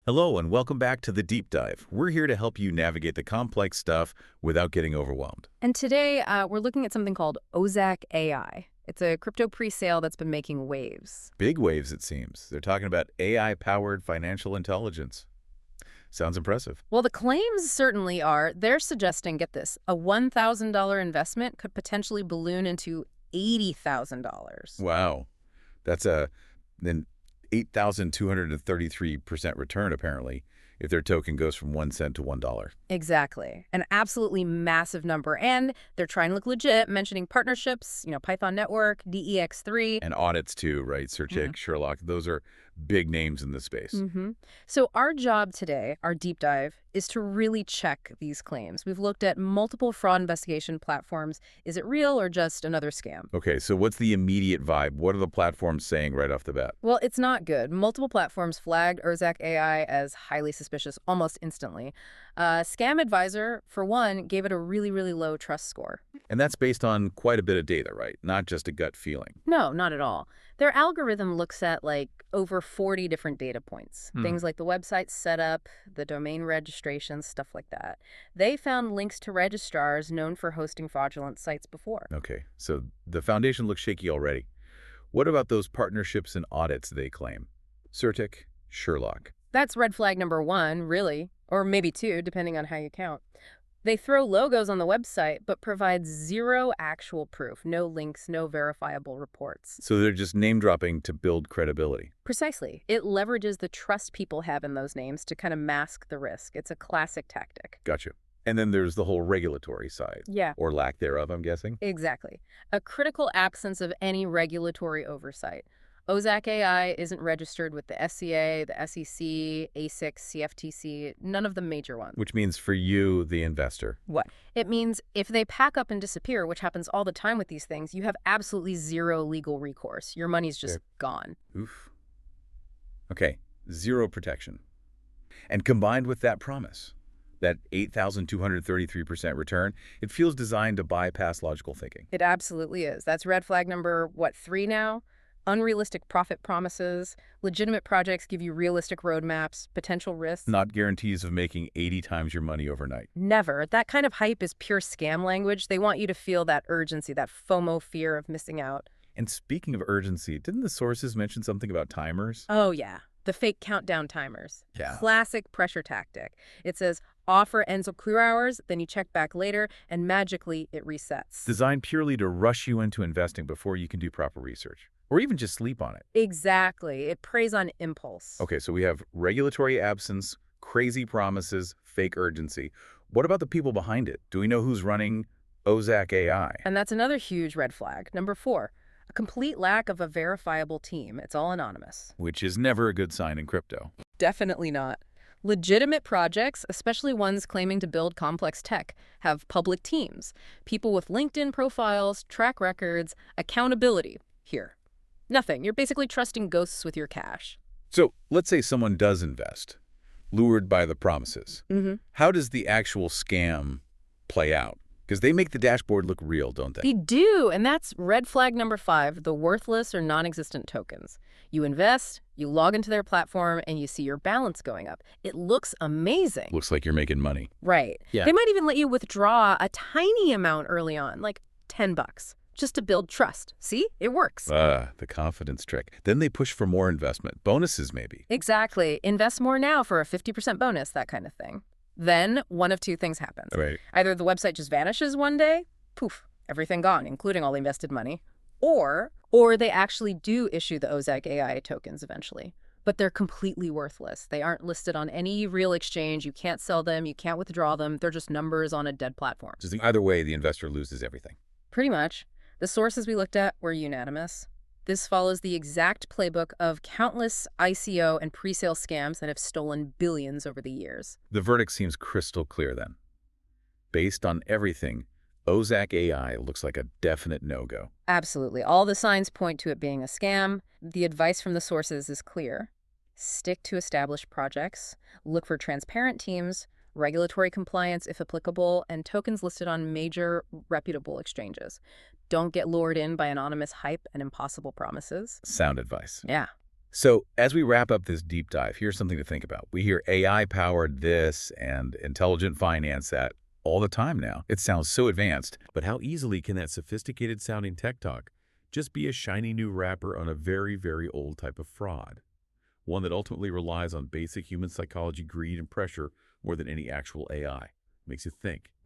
Hello and welcome back to the Deep Dive. We're here to help you navigate the complex stuff without getting overwhelmed. And today, we're looking at something called Ozak AI. It's a crypto pre-sale that's been making waves. Big waves, it seems. They're talking about AI-powered financial intelligence. Sounds impressive. Well, the claims certainly are. They're suggesting, get this, a $1,000 investment could potentially balloon into $80,000. Wow. That's an 8,233% return, apparently, if their token goes from 1 cent to $1. Exactly. An absolutely massive number. And they're trying to look legit, mentioning partnerships, Python Network, DEX3. And audits too, right? Searchic, Sherlock, those are big names in this space. So our job today, our deep dive, is to really check these claims. We've looked at multiple fraud investigation platforms. Is it real or just another scam? Okay, so what's the immediate vibe? What are the platforms saying right off the bat? Well, it's not good. Multiple platforms flagged Ozak AI as highly suspicious almost instantly. Scam Advisor, for one, gave it a really, really low trust score. And that's based on quite a bit of data, right? Not just a gut feeling. No, not at all. Their algorithm looks at over 40 different data points. Things like the website setup, the domain registration, stuff like that. They found links to registrars known for hosting fraudulent sites before. Okay, so the foundation looks shaky already. What about those partnerships and audits they claim? Certic, Sherlock. That's red flag number one, really, or maybe two, depending on how you count. They throw logos on the website, but provide zero actual proof, no links, no verifiable reports. So they're just name-dropping to build credibility. Precisely. It leverages the trust people have in those names to kind of mask the risk. It's a classic tactic. Gotcha. And then there's the whole regulatory side. Yeah. Or lack thereof, I'm guessing. Exactly. A critical absence of any regulatory oversight. Ozak AI isn't registered with the SCA, the SEC, ASIC, CFTC, none of the major ones. Which means for you, the investor. What? It means if they pack up and disappear, which happens all the time with these things, you have absolutely zero legal recourse. Your money's just gone. Oof. Okay, zero protection. And combined with that promise, that 8,233% return, it feels designed to bypass logical thinking. It absolutely is. That's red flag number, 3 now? Unrealistic profit promises, legitimate projects give you realistic roadmaps, potential risks. Not guarantees of making 80 times your money overnight. Never. That kind of hype is pure scam language. They want you to feel that urgency, that FOMO fear of missing out. And speaking of urgency, didn't the sources mention something about timers? Oh, yeah. The fake countdown timers. Yeah. Classic pressure tactic. It says, offer ends at clear hours, then you check back later, and magically it resets. Designed purely to rush you into investing before you can do proper research. Or even just sleep on it. Exactly. It preys on impulse. Okay, so we have regulatory absence, crazy promises, fake urgency. What about the people behind it? Do we know who's running Ozak AI? And that's another huge red flag. Number 4, a complete lack of a verifiable team. It's all anonymous. Which is never a good sign in crypto. Definitely not. Legitimate projects, especially ones claiming to build complex tech, have public teams, people with LinkedIn profiles, track records, accountability. Here. Nothing. You're basically trusting ghosts with your cash. So let's say someone does invest, lured by the promises. How does the actual scam play out? Because they make the dashboard look real, don't they? They do, and that's red flag number 5, the worthless or non-existent tokens. You invest, you log into their platform, and you see your balance going up. It looks amazing. Looks like you're making money. Right. Yeah. They might even let you withdraw a tiny amount early on, like $10. Just to build trust. See? It works. The confidence trick. Then they push for more investment. Bonuses, maybe. Exactly. Invest more now for a 50% bonus, that kind of thing. Then one of two things happens. Right. Either the website just vanishes one day, poof, everything gone, including all the invested money. Or they actually do issue the Ozak AI tokens eventually. But they're completely worthless. They aren't listed on any real exchange. You can't sell them. You can't withdraw them. They're just numbers on a dead platform. Just either way, the investor loses everything. Pretty much. The sources we looked at were unanimous. This follows the exact playbook of countless ICO and pre-sale scams that have stolen billions over the years. The verdict seems crystal clear then. Based on everything, Ozak AI looks like a definite no-go. Absolutely. All the signs point to it being a scam. The advice from the sources is clear. Stick to established projects. Look for transparent teams. Regulatory compliance if applicable, and tokens listed on major reputable exchanges. Don't get lured in by anonymous hype and impossible promises. Sound advice. Yeah. So as we wrap up this deep dive, here's something to think about. We hear AI-powered this and intelligent finance that all the time now. It sounds so advanced. But how easily can that sophisticated sounding tech talk just be a shiny new wrapper on a very, very old type of fraud? One that ultimately relies on basic human psychology, greed, and pressure more than any actual AI. Makes you think.